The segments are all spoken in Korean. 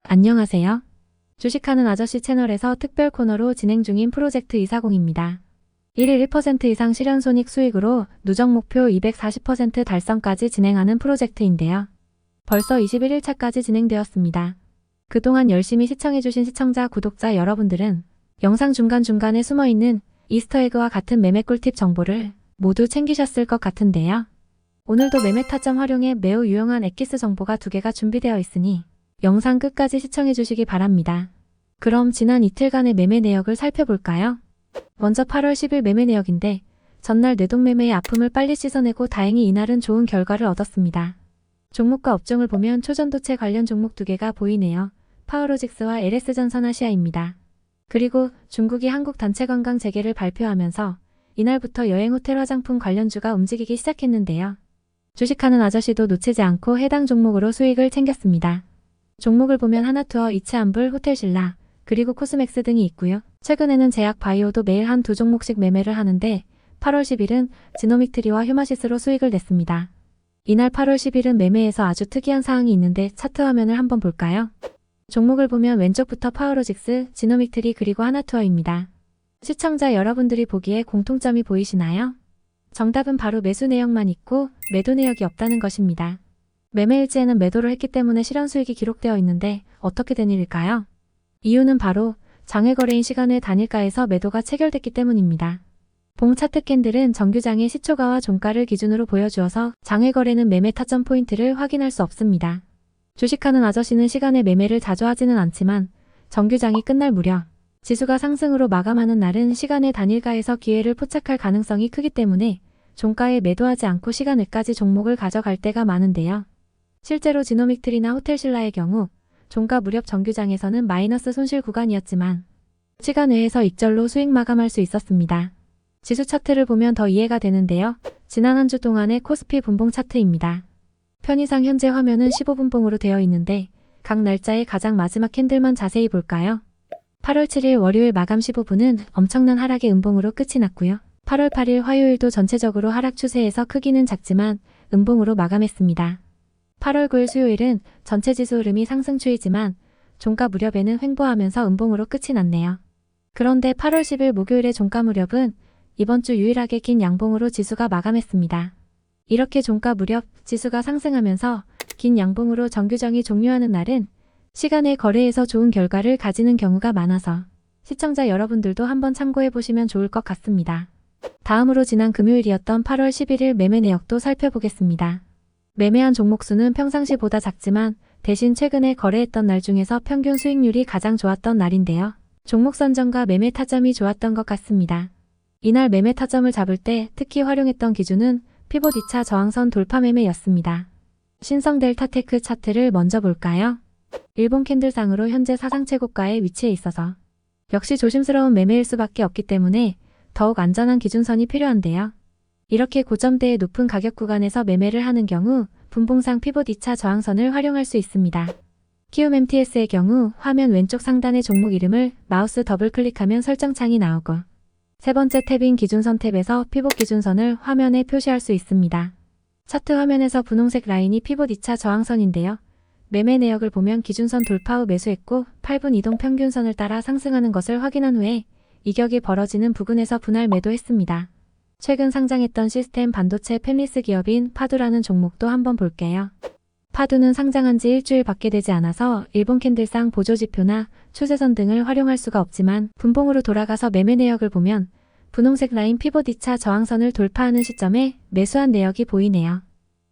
안녕하세요. 주식하는 아저씨 채널에서 특별 코너로 진행 중인 프로젝트 240입니다. 1일 1% 이상 실현손익 수익으로 누적 목표 240% 달성까지 진행하는 프로젝트인데요. 벌써 21일차까지 진행되었습니다. 그동안 열심히 시청해주신 시청자, 구독자 여러분들은 영상 중간중간에 숨어있는 이스터에그와 같은 매매 꿀팁 정보를 모두 챙기셨을 것 같은데요. 오늘도 매매 타점 활용에 매우 유용한 엑기스 정보가 2개가 준비되어 있으니 영상 끝까지 시청해주시기 바랍니다. 그럼 지난 이틀간의 매매 내역을 살펴볼까요? 먼저 8월 10일 매매 내역인데 전날 뇌동매매의 아픔을 빨리 씻어내고 다행히 이날은 좋은 결과를 얻었습니다. 종목과 업종을 보면 초전도체 관련 종목 2개가 보이네요. 파워로직스와 LS전선아시아입니다. 그리고 중국이 한국 단체 관광 재개를 발표하면서 이날부터 여행, 호텔, 화장품 관련주가 움직이기 시작했는데요. 주식하는 아저씨도 놓치지 않고 해당 종목으로 수익을 챙겼습니다. 종목을 보면 하나투어, 이츠한불, 호텔신라, 그리고 코스맥스 등이 있고요. 최근에는 제약바이오도 매일 한 2종목씩 매매를 하는데 8월 10일은 지노믹트리와 휴마시스로 수익을 냈습니다. 이날 8월 10일은 매매에서 아주 특이한 사항이 있는데 차트 화면을 한번 볼까요? 종목을 보면 왼쪽부터 파워로직스, 지노믹트리 그리고 하나투어입니다. 시청자 여러분들이 보기에 공통점이 보이시나요? 정답은 바로 매수 내역만 있고 매도 내역이 없다는 것입니다. 매매일지에는 매도를 했기 때문에 실현수익이 기록되어 있는데 어떻게 된 일일까요? 이유는 바로 장외거래인 시간의 단일가에서 매도가 체결됐기 때문입니다. 봉 차트 캔들은 정규장의 시초가와 종가를 기준으로 보여주어서 장외거래는 매매 타점 포인트를 확인할 수 없습니다. 주식하는 아저씨는 시간에 매매를 자주 하지는 않지만 정규장이 끝날 무렵 지수가 상승으로 마감하는 날은 시간의 단일가에서 기회를 포착할 가능성이 크기 때문에 종가에 매도하지 않고 시간 외까지 종목을 가져갈 때가 많은데요. 실제로 지노믹트리나 호텔신라의 경우 종가 무렵 정규장에서는 마이너스 손실 구간이었지만 시간 외에서 익절로 수익 마감할 수 있었습니다. 지수 차트를 보면 더 이해가 되는데요. 지난 한 주 동안의 코스피 분봉 차트입니다. 편의상 현재 화면은 15분봉으로 되어 있는데 각 날짜의 가장 마지막 캔들만 자세히 볼까요? 8월 7일 월요일 마감 15분은 엄청난 하락의 음봉으로 끝이 났고요. 8월 8일 화요일도 전체적으로 하락 추세에서 크기는 작지만 음봉으로 마감했습니다. 8월 9일 수요일은 전체 지수 흐름이 상승 추이지만 종가 무렵에는 횡보하면서 음봉으로 끝이 났네요. 그런데 8월 10일 목요일의 종가 무렵은 이번 주 유일하게 긴 양봉으로 지수가 마감했습니다. 이렇게 종가 무렵 지수가 상승하면서 긴 양봉으로 정규정이 종료하는 날은 시간의 거래에서 좋은 결과를 가지는 경우가 많아서 시청자 여러분들도 한번 참고해 보시면 좋을 것 같습니다. 다음으로 지난 금요일이었던 8월 11일 매매 내역도 살펴보겠습니다. 매매한 종목 수는 평상시보다 작지만 대신 최근에 거래했던 날 중에서 평균 수익률이 가장 좋았던 날인데요. 종목 선정과 매매 타점이 좋았던 것 같습니다. 이날 매매 타점을 잡을 때 특히 활용했던 기준은 피봇 2차 저항선 돌파 매매였습니다. 신성 델타테크 차트를 먼저 볼까요? 일본 캔들상으로 현재 사상 최고가에 위치해 있어서 역시 조심스러운 매매일 수밖에 없기 때문에 더욱 안전한 기준선이 필요한데요. 이렇게 고점대의 높은 가격 구간에서 매매를 하는 경우 분봉상 피봇 2차 저항선을 활용할 수 있습니다. 키움 MTS의 경우 화면 왼쪽 상단의 종목 이름을 마우스 더블 클릭하면 설정창이 나오고 세 번째 탭인 기준선 탭에서 피봇 기준선을 화면에 표시할 수 있습니다. 차트 화면에서 분홍색 라인이 피봇 2차 저항선인데요. 매매 내역을 보면 기준선 돌파 후 매수했고 8분 이동 평균선을 따라 상승하는 것을 확인한 후에 이격이 벌어지는 부근에서 분할 매도했습니다. 최근 상장했던 시스템 반도체 팹리스 기업인 파두라는 종목도 한번 볼게요. 파두는 상장한 지 일주일밖에 되지 않아서 일본 캔들상 보조지표나 추세선 등을 활용할 수가 없지만 분봉으로 돌아가서 매매 내역을 보면 분홍색 라인 피봇 2차 저항선을 돌파하는 시점에 매수한 내역이 보이네요.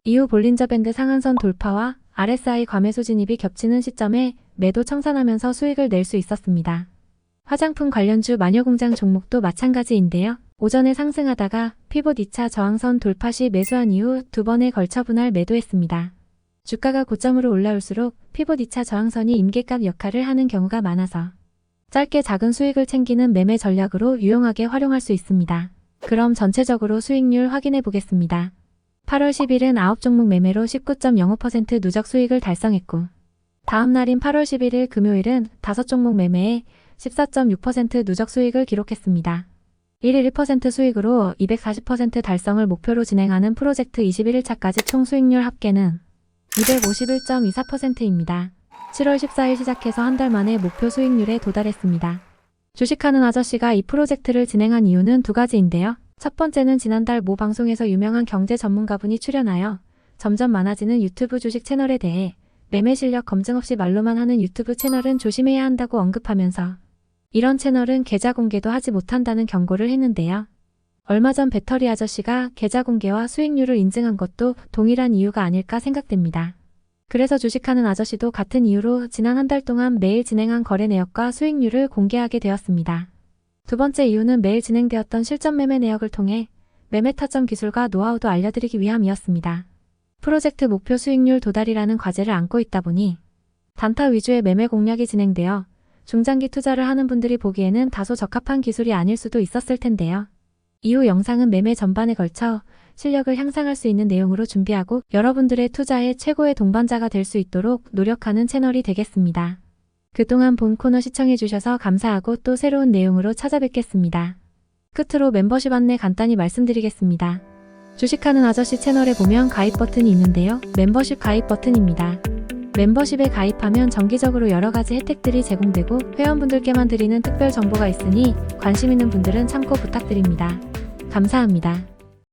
이후 볼린저 밴드 상한선 돌파와 RSI 과매수 진입이 겹치는 시점에 매도 청산하면서 수익을 낼 수 있었습니다. 화장품 관련주 마녀공장 종목도 마찬가지인데요. 오전에 상승하다가 피봇 2차 저항선 돌파 시 매수한 이후 2번에 걸쳐 분할 매도했습니다. 주가가 고점으로 올라올수록 피봇 2차 저항선이 임계값 역할을 하는 경우가 많아서 짧게 작은 수익을 챙기는 매매 전략으로 유용하게 활용할 수 있습니다. 그럼 전체적으로 수익률 확인해 보겠습니다. 8월 10일은 9종목 매매로 19.05% 누적 수익을 달성했고 다음 날인 8월 11일 금요일은 5종목 매매에 14.6% 누적 수익을 기록했습니다. 1일 1% 수익으로 240% 달성을 목표로 진행하는 프로젝트 21일차까지 총 수익률 합계는 251.24%입니다. 7월 14일 시작해서 한 달 만에 목표 수익률에 도달했습니다. 주식하는 아저씨가 이 프로젝트를 진행한 이유는 두 가지인데요. 첫 번째는 지난달 모 방송에서 유명한 경제 전문가분이 출연하여 점점 많아지는 유튜브 주식 채널에 대해 매매 실력 검증 없이 말로만 하는 유튜브 채널은 조심해야 한다고 언급하면서 이런 채널은 계좌 공개도 하지 못한다는 경고를 했는데요. 얼마 전 배터리 아저씨가 계좌 공개와 수익률을 인증한 것도 동일한 이유가 아닐까 생각됩니다. 그래서 주식하는 아저씨도 같은 이유로 지난 한 달 동안 매일 진행한 거래 내역과 수익률을 공개하게 되었습니다. 두 번째 이유는 매일 진행되었던 실전 매매 내역을 통해 매매 타점 기술과 노하우도 알려드리기 위함이었습니다. 프로젝트 목표 수익률 도달이라는 과제를 안고 있다 보니 단타 위주의 매매 공략이 진행되어 중장기 투자를 하는 분들이 보기에는 다소 적합한 기술이 아닐 수도 있었을 텐데요. 이후 영상은 매매 전반에 걸쳐 실력을 향상할 수 있는 내용으로 준비하고 여러분들의 투자의 최고의 동반자가 될 수 있도록 노력하는 채널이 되겠습니다. 그동안 본 코너 시청해주셔서 감사하고 또 새로운 내용으로 찾아뵙겠습니다. 끝으로 멤버십 안내 간단히 말씀드리겠습니다. 주식하는 아저씨 채널에 보면 가입 버튼이 있는데요. 멤버십 가입 버튼입니다. 멤버십에 가입하면 정기적으로 여러가지 혜택들이 제공되고 회원분들께만 드리는 특별 정보가 있으니 관심 있는 분들은 참고 부탁드립니다. 감사합니다.